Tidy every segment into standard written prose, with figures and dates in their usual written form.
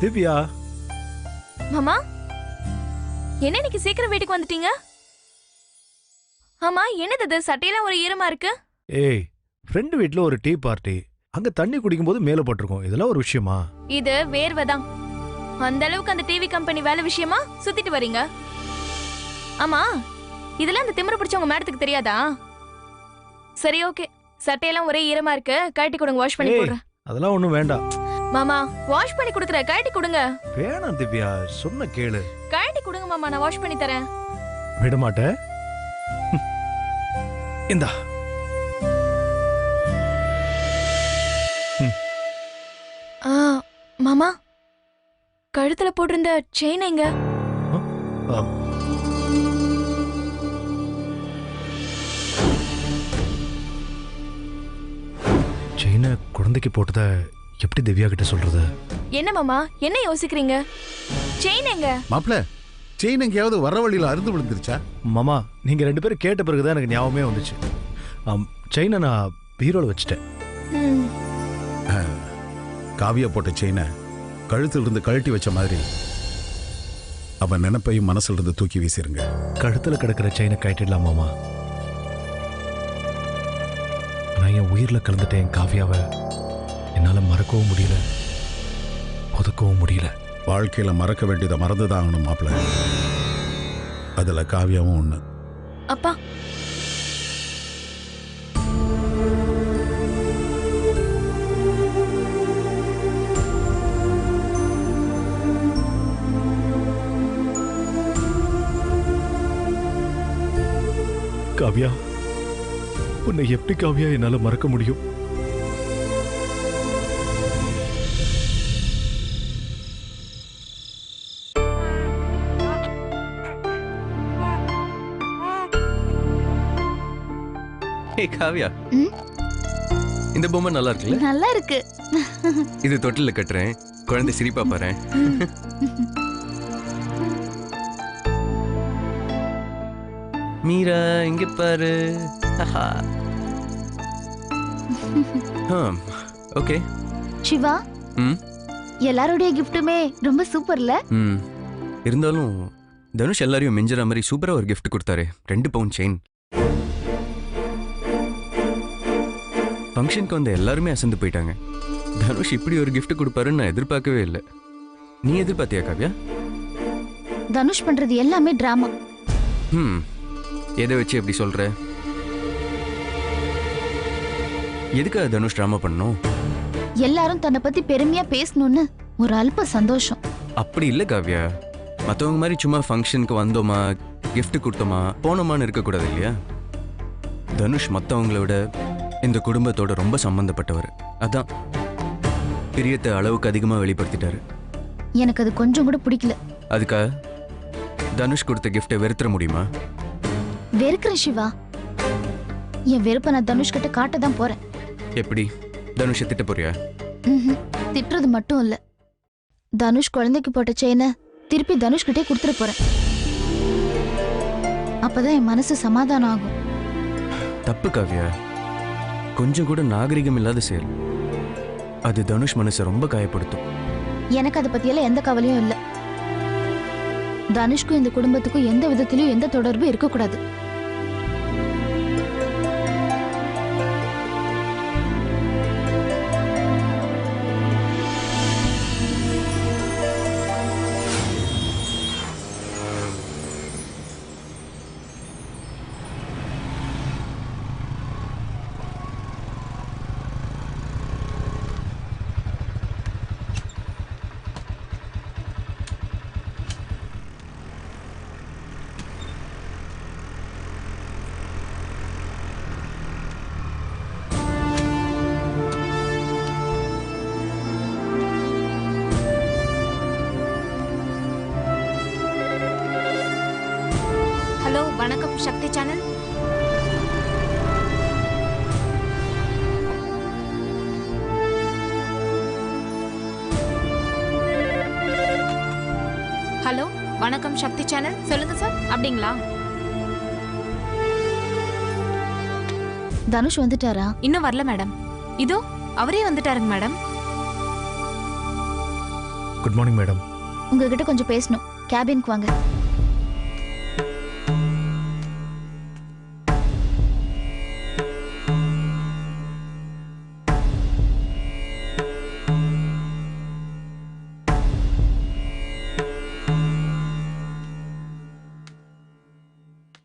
திவ்யா. மாமா, என்ன இன்னைக்கு சீக்கிரம் வீட்டுக்கு வந்துட்டீங்க? ஆமா, என்னது இது? சட்டையெல்லாம் ஒரு ஈரமா இருக்கு. ஏய், ஃப்ரெண்டு வீட்ல ஒரு டீ பார்ட்டி. அங்க தண்ணி குடிக்கும் போது மேல போட்டிருக்கோம். இதெல்லாம் ஒரு விஷயமா? இது வேர்வைதான். அந்த அளவுக்கு அந்த டிவி கம்பெனி வேலை விஷயமா சுத்திட்டு வரீங்க? ஆமா, இதெல்லாம் அந்த திமிரு பிடிச்ச உங்க மேடத்துக்கு தெரியாதா? சரி, ஓகே. சட்டையெல்லாம் ஒரே ஈரமா இருக்கு, கழட்டி கொடுங்க, வாஷ் பண்ணி போடுறேன். அதெல்லாம் ஒண்ணும் வேண்டாம் மாமா. வாஷ் பண்ணி கொடுக்குற, கழட்டி கொடுங்க. வேணாம் திவ்யா, சொன்ன கேளு. கழட்டி கொடுங்க மாமா, நான் வாஷ் பண்ணி தரேன். விட மாட்டேன். இந்தா. மாமா, கழுத்துல போட்டிருந்த செயின் எங்க? செயினை குழந்தைக்கு போட்டத எப்படி திவ்யா கிட்ட சொல்றது? என்ன மாமா, என்ன யோசிக்கிறீங்க? செயின் எங்க? மாப்ள, செயின் எங்கேயாவது வர வழியில அறுந்து விழுந்துருச்சா? மாமா, நீங்க 2 பேரும் கேட்ட பிறகுதான் எனக்கு ஞாபகமே வந்துச்சு. செயினை நான் பீரோல வச்சுட்டேன். காவியா போட்ட செயினை கழுத்துல இருந்து கழட்டி வச்ச மாதிரி அவன் நினைப்பையும் மனசுல இருந்து தூக்கி வீசிருங்க. கழுத்துல கிடக்கிற செயினை கழட்டிடலாம் மாமா. நான் என் உயிர்ல கலந்துட்டேன் காவியாவை. என்னால மறக்கவும் முடியல, ஒதுக்கவும் முடியல. வாழ்க்கையில மறக்க வேண்டியதை மறந்துதான் ஆகணும் மாப்பிள்ள. அதுல காவியாவும் ஒண்ணு. அப்பா, காவியா, உன்னை எப்படி காவியா என்னால மறக்க முடியும்? காவியா, இந்த பொம்மை நல்லா இருக்குல்ல? நல்லா இருக்கு. இது தொட்டில கட்டுறேன், குழந்தை சிரிப்பா பாரு. மீரா, இங்க பாரு. ஓகே சிவா, எல்லாரோடைய கிஃப்ட்டுமே ரொம்ப சூப்பர்ல. இருந்தாலும் தனுஷ் எல்லாரையும் மிஞ்சற மாதிரி சூப்பரா ஒரு கிஃப்ட் கொடுத்தாரு. 2 பவுண்ட் செயின். ஃபங்க்ஷனுக்கு வந்த எல்லாருமே அசந்து போயிட்டாங்க. தனுஷ் இப்படி ஒரு கிஃப்ட் கொடுப்பாருன்னு நான் எதிர்பார்க்கவே இல்லை. நீ எதிர்பார்த்தியா காவியா? தனுஷ் பண்றது எல்லாமே டிராமா. எதை வச்சு எப்படி சொல்ற? எதுக்காக தனுஷ் டிராமா பண்ணணும்? எல்லாரும் தன்னை பத்தி பெருமையா பேசணும்னு ஒரு அல்ப சந்தோஷம். அப்படி இல்லை காவியா. மற்றவங்க மாதிரி சும்மா ஃபங்க்ஷனுக்கு வந்தோமா, கிஃப்ட் கொடுத்தோமா, போனோமான்னு இருக்கக்கூடாது இல்லையா? தனுஷ் மற்றவங்கள விட இந்த குடும்பத்தோட ரொம்ப சம்பந்தப்பட்டவர். அதான் பிரியத்தை அளவுக்கு அதிகமாக வெளிப்படுத்திட்டாரு. எனக்கு அது கொஞ்சம் கூட பிடிக்கல. அதுக்காக தனுஷ் கொடுத்த கிஃப்டை வெறுத்துற முடியுமா? வெறுக்கிறேன் சிவா. என் வெறுப்பை நான் தனுஷ் கிட்ட காட்டதான் போறேன். எப்படி? தனுஷை திட்ட போறியா? திட்டுறது மட்டும் இல்ல, தனுஷ் குழந்தைக்கு போட்ட செயினை திருப்பி தனுஷ் கிட்டே கொடுத்துட போறேன். அப்பதான் என் மனசு சமாதானம் ஆகும். தப்பு காவியா, கொஞ்சம் கூட நாகரிகம் இல்லாத செயல். அது தனுஷ் மனசை ரொம்ப காயப்படுத்தும். எனக்கு அதை பத்தியெல்லாம் எந்த கவலையும் இல்ல. தனுஷ்க்கும் இந்த குடும்பத்துக்கும் எந்த விதத்திலயும் எந்த தொடர்பும் இருக்கக்கூடாது. ஹலோ, வணக்கம் சக்தி சேனல். ஹலோ, வணக்கம் சக்தி சேனல். சொல்லுங்க சார். அப்படிங்களா? தனுஷ் வந்துட்டாரா? இன்னும் வரல மேடம். இதோ அவரே வந்துட்டாருங்க மேடம். Good morning madam. உங்ககிட்ட கொஞ்சம் பேசணும். கேபினுக்கு வாங்க.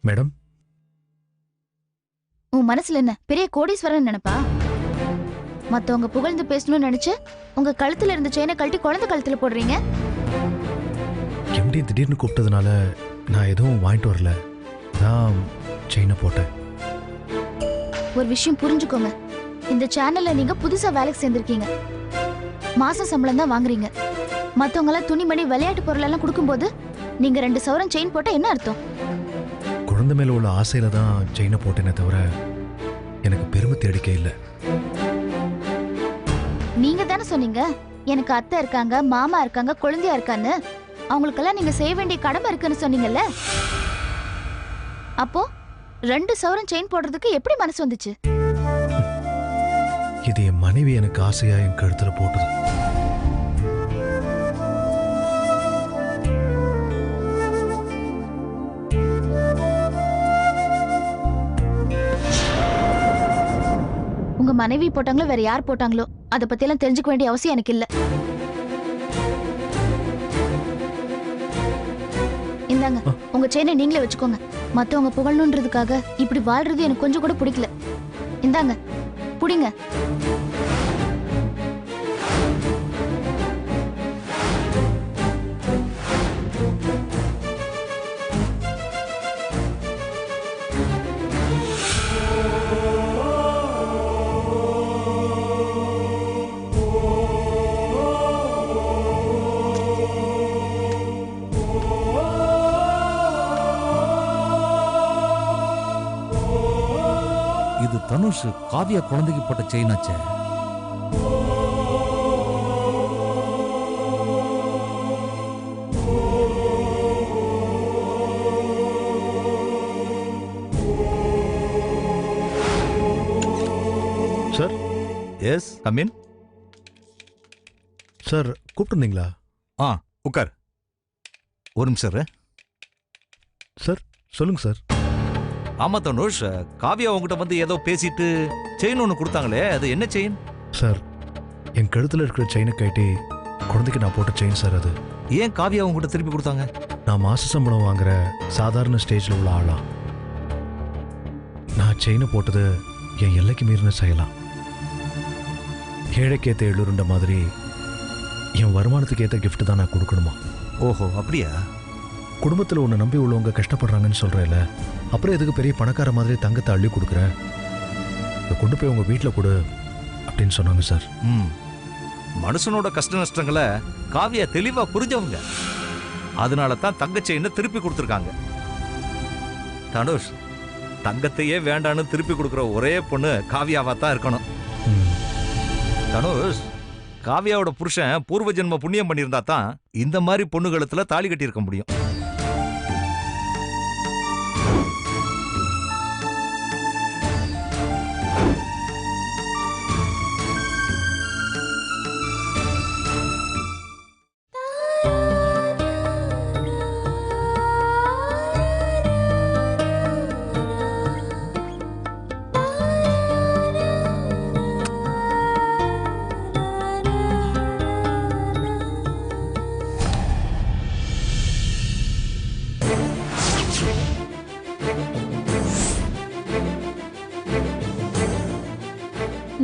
மேடம், உன் மனசுல என்ன பெரிய கோடீஸ்வரன் நினைப்பா? மத்தவங்க புகழ்ந்து பேசணும்னு நினைச்சு உங்க கழுத்துல இருந்த செயினை கழட்டி குழந்தை கழுத்துல போடுறீங்க. எம்டி திடீர்னு கூப்பிட்டதுனால நான் எதுவும் வாங்கிட்டு வரல. நான் செயினை போட்டேன். ஒரு விஷயம் புரிஞ்சுக்கோங்க. இந்த சேனல்ல நீங்க புதுசா வேலைக்கு சேர்ந்திருக்கீங்க. மாச சம்பளம் தான் வாங்குறீங்க. மத்தவங்க எல்லாம் துணிமணி விளையாட்டு பொருள் எல்லாம் கொடுக்கும்போது நீங்க 2 சவரன் செயின் போட்டா என்ன அர்த்தம்? குழந்தை மேல உள்ள ஆசையில தான் செயினை போட்டேனே தவிர எனக்கு பெருமை தேடிக்க இல்லை. நீங்க தானே சொன்னீங்க எனக்கு அத்தை இருக்காங்க, மாமா இருக்காங்க, குழந்தையா இருக்கான்னு. அவங்களுக்கெல்லாம் நீங்க செய்ய வேண்டிய கடமை இருக்குன்னு சொன்னீங்கல்ல. அப்போ 2 சவரன் செயின் போடுறதுக்கு எப்படி மனசு வந்துச்சு? இது என் மனைவி எனக்கு ஆசையா என் கழுத்துல போட்டது. உங்க மனைவி போட்டாங்களோ வேற யார் போட்டாங்களோ அதை பத்தி எல்லாம் தெரிஞ்சுக்க வேண்டிய அவசியம் எனக்கு இல்ல. இந்தாங்க உங்க செயினை நீங்களே வச்சுக்கோங்க. மத்தவங்க புகழணுன்றதுக்காக இப்படி வாழ்றது எனக்கு கொஞ்சம் கூட பிடிக்கல. இந்தாங்க புடிங்க. இது தனுஷ் காவியா குழந்தைக்கு போட்ட செயின் ஆச்சே. Sir. Yes come in. Sir கூப்பிட்டுருந்தீங்களா? உட்கார். ஒரு நிமிஷம் இரு. சார் சொல்லுங்க சார். ஆமா தனுஷ், காவியா உங்ககிட்ட வந்து ஏதோ பேசிட்டு செயின் ஒன்று கொடுத்தாங்களே, அது என்ன செயின்? சார் என் கழுத்துல இருக்கிற செயினை கட்டி குழந்தைக்கு நான் போட்ட செயின் சார். அது ஏன் காவியா உங்ககிட்ட திருப்பி கொடுத்தாங்க? நான் மாச சம்பளம் வாங்குற சாதாரண ஸ்டேஜில் உள்ள ஆளா. நான் செயினை போட்டது என் எல்லைக்கு மீறின செய்யலாம். ஏழைக்கேற்ற எழுருண்ட மாதிரி என் வருமானத்துக்கு ஏற்ற கிஃப்ட் தான் நான் கொடுக்கணுமா? ஓஹோ அப்படியா? குடும்பத்தில் உன்னை நம்பி உள்ளவங்க கஷ்டப்படுறாங்கன்னு சொல்கிறேன்ல, அப்புறம் எதுக்கு பெரிய பணக்கார மாதிரி தங்கத்தை அள்ளி கொடுக்குறேன்? இதை கொண்டு போய் உங்கள் வீட்டில் கொடு அப்படின்னு சொன்னாங்க சார். மனுஷனோட கஷ்ட நஷ்டங்களை காவியா தெளிவாக புரிஞ்சவங்க. அதனால தான் தங்க செயினை திருப்பி கொடுத்துருக்காங்க. தனுஷ், தங்கத்தையே வேண்டான்னு திருப்பி கொடுக்குற ஒரே பொண்ணு காவியாவா தான் இருக்கணும். தனுஷ், காவியாவோட புருஷன் பூர்வ ஜென்ம புண்ணியம் பண்ணியிருந்தா தான் இந்த மாதிரி பொண்ணுகளுத்துல தாலி கட்டி இருக்க முடியும்.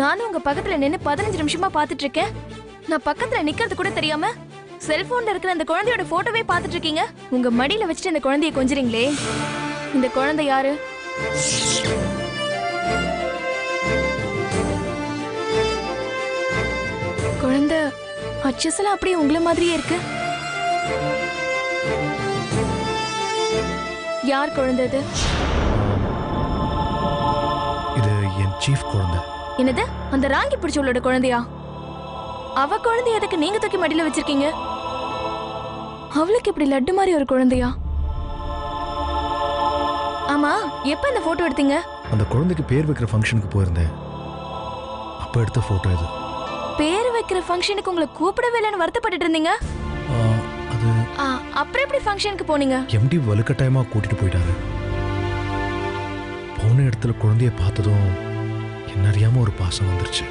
நானும் உங்க பக்கத்துல நின்னு 15 நிமிஷமா பாத்துட்டு இருக்கேன். நான் பக்கத்துல நிக்கிறது கூட தெரியாம செல்போன்ல இருக்கிற அந்த குழந்தையோட போட்டோவே பாத்துட்டு இருக்கீங்க. உங்க மடியில வச்சுட்டு அந்த குழந்தைய கொஞ்சறீங்களே, இந்த குழந்தை யாரு? குழந்தை அச்சசல அப்படியே உங்களை மாதிரியே இருக்கு. யார் குழந்தை இது? இது என் சீஃப் குழந்தை. என்னது, அந்த ராங்கி பிடிச்சவளோட குழந்தையா? அவ குழந்தை எதுக்கு நீங்க தூக்கி மடியில வச்சிருக்கீங்க? அவளுக்கு இப்படி லட்டு மாதிரி ஒரு குழந்தையா? ஆமா, எப்ப இந்த போட்டோ எடுத்தீங்க? அந்த குழந்தைக்கு பேர் வைக்கிற ஃபங்க்ஷனுக்கு போயிருந்தேன். அப்ப எடுத்த போட்டோ இது. பேர் வைக்கிற ஃபங்க்ஷனுக்கு உங்களை கூப்பிடவே இல்லைன்னு வருத்தப்பட்டுட்டு இருந்தீங்க. அப்புறம் எப்படி ஃபங்க்ஷனுக்கு போனீங்க? எம்டி வலுக்கட்டாயமா கூட்டிட்டு போயிட்டாரு. போன இடத்துல குழந்தைய பார்த்ததும் என்ன அறியாம ஒரு பாசம் வந்துருச்சு.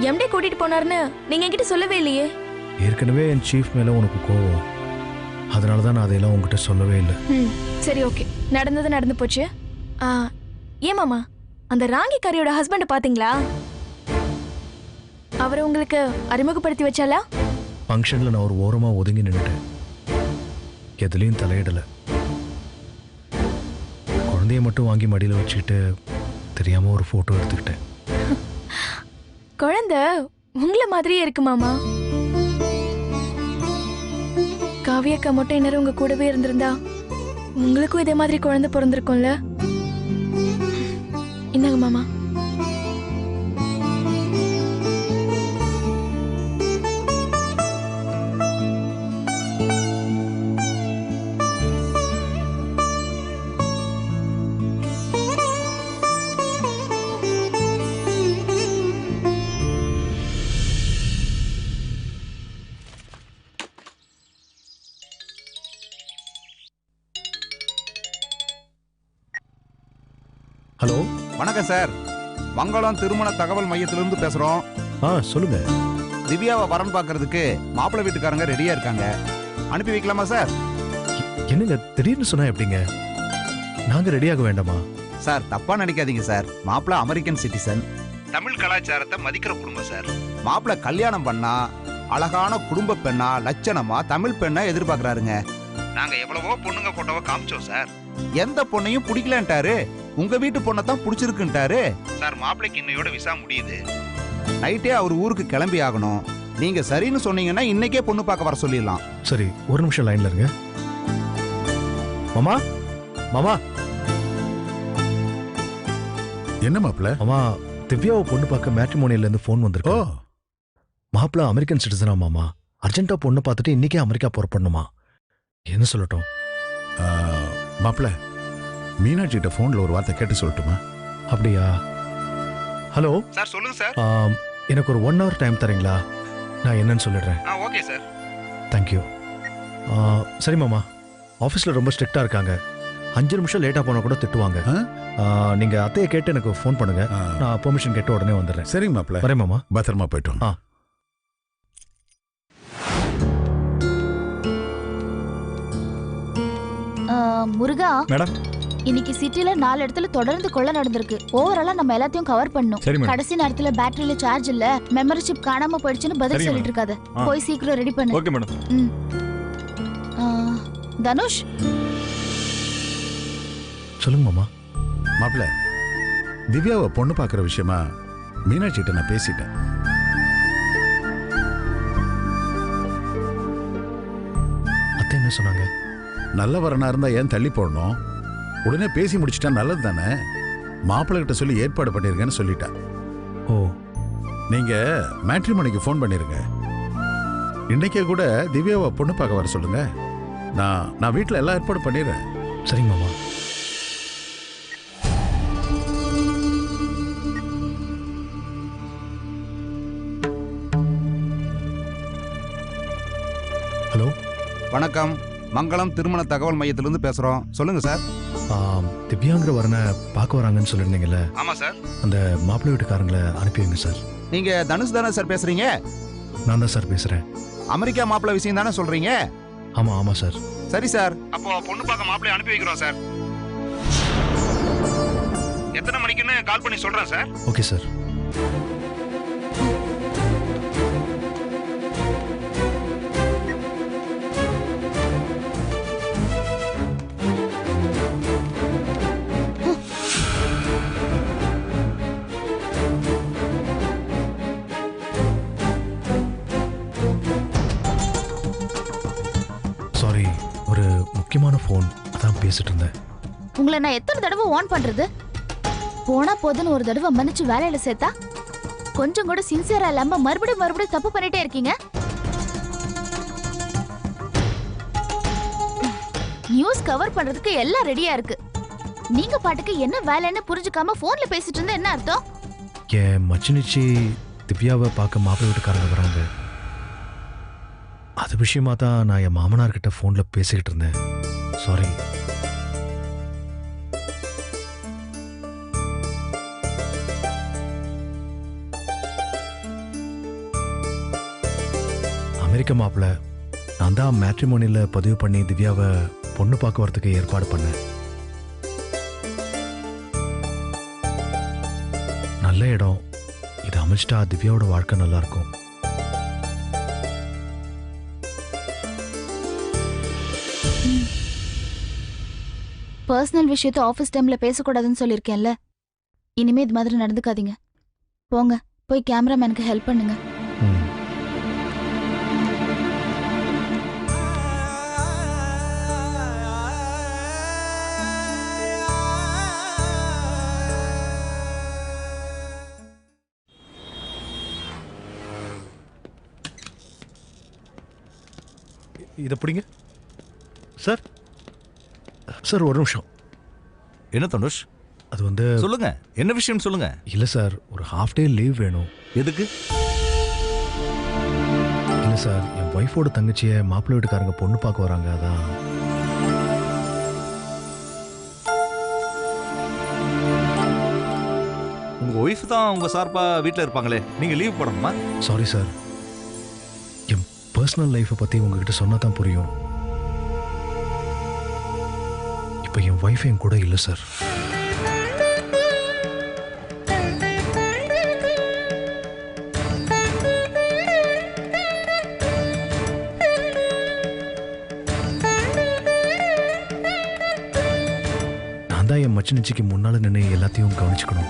எம்டி கூட்டிட்டு போனாருன்னு நீங்க என்கிட்ட சொல்லவே இல்லையே. ஏற்கனவே என் சீஃப் மேல உனக்கு கோவம், அதனால தான் நான் அதையெல்லாம் உங்ககிட்ட சொல்லவே இல்லை. சரி, ஓகே, நடந்தது நடந்து போச்சு. ஏன் மாமா, அந்த ராங்கிக்காரியோட ஹஸ்பண்டை பாத்தீங்களா? அவரை உங்களுக்கு அறிமுகப்படுத்தி வச்சாலா? ஃபங்க்ஷன்ல நான் ஒரு ஓரமா ஒதுங்கி நின்னுட்டேன், எதுலையும் தலையிடல. குழந்தைய மட்டும் வாங்கி மடியில வச்சுக்கிட்டு தெரியாம ஒரு போட்டோ எடுத்துக்கிட்டேன். குழந்தை உங்களை மாதிரியே இருக்கு மாமா. காவியக்கா மட்டும் இன்னும் உங்க கூடவே இருந்திருந்தா உங்களுக்கும் இதே மாதிரி குழந்தை பிறந்திருக்கும்ல. என்னங்க மாமா? ஹலோ, வணக்கம் சார். மங்களம் திருமண தகவல் மையத்திலிருந்து பேசுறோம். சொல்லுங்க. திவ்யாவை வரன் பார்க்கறதுக்கு மாப்பிள்ளை வீட்டுக்காரங்க ரெடியா இருக்காங்க. அனுப்பி வைக்கலாமா சார்? என்னங்க திடீர்னு சொன்னா எப்படிங்க? நாங்க ரெடியாக வேண்டாமா? சார், தப்பா நினைக்காதீங்க சார். மாப்பிள்ளை அமெரிக்கன் சிட்டிசன், தமிழ் கலாச்சாரத்தை மதிக்கிற குடும்பம் சார். மாப்பிள்ளை கல்யாணம் பண்ணா அழகான குடும்ப பெண்ணா, லட்சணமா தமிழ் பெண்ணா எதிர்பார்க்கறாருங்க. நாங்க எவ்வளவோ பொண்ணுங்க போட்டோவை காமிச்சோம் சார். எந்த பொண்ணையும் பிடிக்கலன்ட்டாரு. உங்க வீட்டு பொண்ணை தான் பிடிச்சிருக்குன்ட்டாரு சார். மாப்பிள்ளைக்கு இன்னையோட விசா முடியுது. நைட்டே அவர் ஊருக்கு கிளம்பி ஆகணும். நீங்க சரின்னு சொன்னீங்கன்னா இன்னைக்கே பொண்ணு பார்க்க வர சொல்லிடலாம். சரி, ஒரு நிமிஷம் லைன்ல இருங்க. மாமா, மாமா, என்ன மாப்பிள்ள? மாமா, திவ்யாவை பொண்ணு பார்க்க மேட்ரிமோனியில இருந்து ஃபோன் வந்திருக்கு. மாப்பிள்ள அமெரிக்கன் சிட்டிசனா மாமா. அர்ஜென்ட்டா பொண்ணு பார்த்துட்டு இன்னைக்கே அமெரிக்கா புறப்படணுமா? என்ன சொல்லட்டும்? மாப்பிள்ள, மீனாட்சி கிட்ட போன்ல ஒரு வார்த்தை கேட்டு சொல்லட்டுமா? அப்படியா? ஹலோ சார், சொல்லுங்க சார். எனக்கு ஒரு 1 hour டைம் தரீங்களா? நான் என்னன்னு சொல்லிடுறேன். Okay sir. தேங்க்யூ. சரி மாமா, ஆஃபீஸில் ரொம்ப ஸ்ட்ரிக்டாக இருக்காங்க. 5 நிமிஷம் லேட்டாக போனால் கூட திட்டுவாங்க. நீங்கள் அத்தையை கேட்டு எனக்கு ஃபோன் பண்ணுங்க. நான் பெர்மிஷன் கேட்டு உடனே வந்துடுறேன். சரிங்க மாப்பிள்ள. வரேன் மாமா. பத்திரமா போயிட்டோம். முருகா மேடம், இன்னைக்கு சிட்டில 4 இடத்துல தொடர்ந்து கொள்ளை நடந்திருக்கு. ஓவராலா நம்ம எல்லாத்தையும் கவர் பண்ணணும். சரி மேடம். கடைசி நேரத்துல பேட்டரியில சார்ஜ் இல்ல, மெமரி சிப் காணாம போயிடுச்சுன்னு பதில் சரி சொல்லிட்டு இருக்காத. போய் சீக்கிரம் ரெடி பண்ணு. Okay madam. தனுஷ், சொல்லுங்க மாமா. மாப்பிள்ள, திவ்யாவை பொண்ணு பார்க்குற விஷயமா மீனாட்சி கிட்ட நான் பேசிட்டேன். அத்தை என்ன சொன்னாங்க? நல்ல வரனா இருந்தா ஏன் தள்ளி போடணும்? உடனே பேசி முடிச்சிட்டா நல்லது தானே. மாப்பிள்ளை கிட்ட சொல்லி ஏற்பாடு பண்ணிருக்கேன்னு சொல்லிட்டா. ஓ, நீங்க மேட்ரிமோனிக்கு ஃபோன் பண்ணிருங்க. இன்னைக்கே கூட திவ்யாவை பொண்ணு பார்க்க வர சொல்லுங்க. நான் வீட்டில் எல்லா ஏற்பாடு பண்ணிடுறேன். சரிங்க மாமா. ஹலோ, வணக்கம். மங்களம் திருமண தகவல் மையத்திலிருந்து பேசுறோம். சொல்லுங்க சார். திவ்யாங்கிற வரனை பார்க்க வராங்கன்னு சொல்லியிருந்தீங்கல்ல? ஆமா சார். அந்த மாப்பிள்ளை வீட்டுக்காரங்களை அனுப்பி வைங்க சார். நீங்க தனுஷ் தானே சார் பேசுறீங்க? நான் தான் சார் பேசுகிறேன். அமெரிக்கா மாப்பிள்ளை விஷயம் தானே சொல்றீங்க? ஆமாம் சார். சரி சார், அப்போ பொண்ணு பார்க்க மாப்பிள்ளை அனுப்பி வைக்கிறோம் சார். எத்தனை மணிக்குன்னு கால் பண்ணி சொல்றேன் சார். Okay sir. சாரி, ஒரு முக்கியமான ஃபோன், அதான் பேசிட்டு இருந்தேன். உங்களை நான் எத்தனை தடவை வார்ன் பண்றது? போனா போதுன்னு ஒரு தடவை மன்னிச்சு வேலையில சேர்த்தா கொஞ்சம் கூட சின்சியரா இல்லாம மறுபடியும் தப்பு பண்ணிட்டே இருக்கீங்க. நியூஸ் கவர் பண்றதுக்கு எல்லாம் ரெடியா இருக்கு. நீங்க பாட்டுக்கு என்ன வேலைன்னு புரிஞ்சுக்காம போன்ல பேசிட்டு இருந்தா என்ன அர்த்தம்? என் மச்சினிச்சி திவ்யாவை பார்க்க மாப்பிள்ளை வீட்டுக்காரங்க வராங்க. அது விஷயமா தான் நான் என் மாமனார்கிட்ட ஃபோன்ல பேசிக்கிட்டு இருந்தேன். சாரி. அமெரிக்க மாப்பிள்ள நான் தான் மேட்ரிமோனியில் பதிவு பண்ணி திவ்யாவை பொண்ணு பார்க்க வரதுக்கு ஏற்பாடு பண்ணேன். நல்ல இடம். இது அமைச்சிட்டா திவ்யாவோட வாழ்க்கை நல்லா இருக்கும். பர்சனல் விஷயத்த ஆஃபீஸ் டைம்ல பேசக்கூடாதுன்னு சொல்லியிருக்கேன்ல, இனிமே இது மாதிரி நடந்துக்காதீங்க. போங்க, போய் கேமராமேனுக்கு ஹெல்ப் பண்ணுங்க. ம். இதை பிடிங்க சார். சார் ஒரு நிமிஷம். என்ன தனுஷ்? அது வந்து சொல்லுங்க, என்ன விஷயம் சொல்லுங்க. இல்லை சார், ஒரு ஹாஃப் டே லீவ் வேணும். எதுக்கு? இல்லை சார், என் ஒய்ஃபோட தங்கச்சியை மாப்பிள்ளை வீட்டுக்காரங்க பொண்ணு பார்க்க வராங்க. அதான். உங்க ஒய்ஃப் தான் உங்க சார்பா வீட்டில் இருப்பாங்களே, நீங்க லீவ் போடணுமா? சாரி சார், என் பர்சனல் லைஃப்பை பற்றி உங்ககிட்ட சொன்னா தான் புரியும். இப்போ என் ஒய்ஃப் என் கூட இல்லை சார். நான் தான் என் மச்சினிச்சிக்கு முன்னால் நின்று எல்லாத்தையும் கவனிச்சுக்கணும்.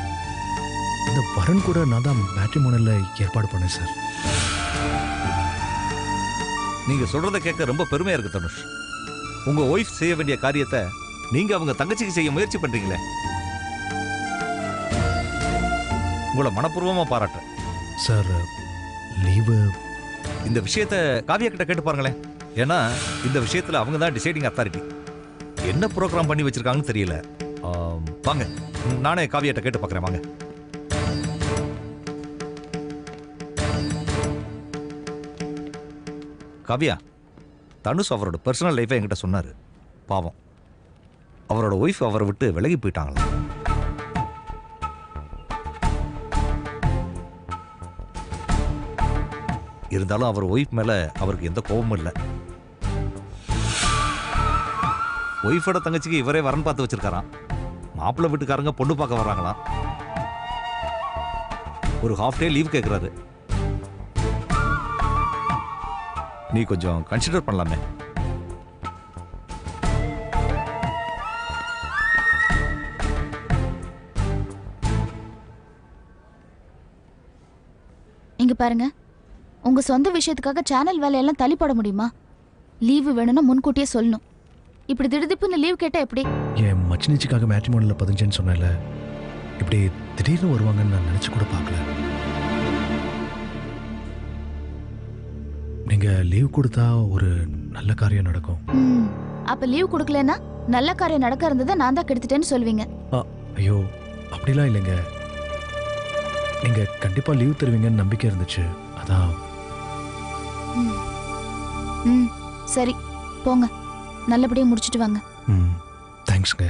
இந்த வரன் கூட நான் தான் மேட்ரிமோனியில் ஏற்பாடு பண்ணேன் சார். நீங்க சொல்றத கேட்க ரொம்ப பெருமையா இருக்கு தனுஷ். உங்க ஒய்ஃப் செய்ய வேண்டிய காரியத்தை நீங்க அவங்க தங்கச்சிக்கு செய்ய முயற்சி பண்றீங்களே, உங்களை மனப்பூர்வமா பாராட்டுறேன் சார். லீவு இந்த விஷயத்த காவியா கிட்ட கேட்டு பாருங்களேன். ஏன்னா இந்த விஷயத்துல அவங்க தான் டிசைடிங் அத்தாரிட்டி. என்ன ப்ரோக்ராம் பண்ணி வச்சிருக்காங்கன்னு தெரியல. வாங்க, நானே காவியாட்ட கேட்டு பார்க்குறேன். வாங்க. காவியா, தனுஷ் அவரோட பர்சனல் லைஃபை என்கிட்ட சொன்னார். பாவம், அவரோட ஒய்ஃப் அவரை விட்டு விலகி போயிட்டாங்களா. இருந்தாலும் அவர் ஒய்ஃப் மேல அவருக்கு எந்த கோபமும் இல்லை. ஒய்ஃபோட தங்கச்சிக்கு இவரே வரன் பார்த்து வச்சிருக்காராம். மாப்பிள்ளை வீட்டுக்காரங்க பொண்ணு பார்க்க வர்றாங்களாம். ஒரு ஹாஃப் டே லீவ் கேட்குறாரு. நீ கொஞ்சம் கன்சிடர் பண்ணலாமே. இங்க பாருங்க, உங்க சொந்த விஷயத்துக்காக சேனல் வேலையெல்லாம் தள்ளி போட முடியுமா? லீவு வேணும்னா முன்கூட்டியே சொல்லணும். இப்படி திடுதிப்புன்னு லீவ் கேட்டா எப்படி? என் மச்சினிச்சிக்காக மேட்ரிமோனியில் பதிஞ்சேன்னு சொன்னேன்ல, இப்படி திடீர்னு வருவாங்கன்னு நான் நினச்சி கூட பார்க்கல. நீங்கள் லீவ் கொடுத்தா ஒரு நல்ல காரியம் நடக்கும். அப்ப லீவ் கொடுக்கலன்னா நல்ல காரியம் நடக்க இருந்ததை நான் தான் கெடுத்துட்டேன்னு சொல்வீங்க. ஐயோ, அப்படிலாம் இல்லைங்க. நீங்கள் கண்டிப்பாக லீவ் தருவீங்கன்னு நம்பிக்கை இருந்துச்சு, அதான். சரி, போங்க, நல்லபடியாக முடிச்சுட்டு வாங்க. தேங்க்ஸ்ங்க.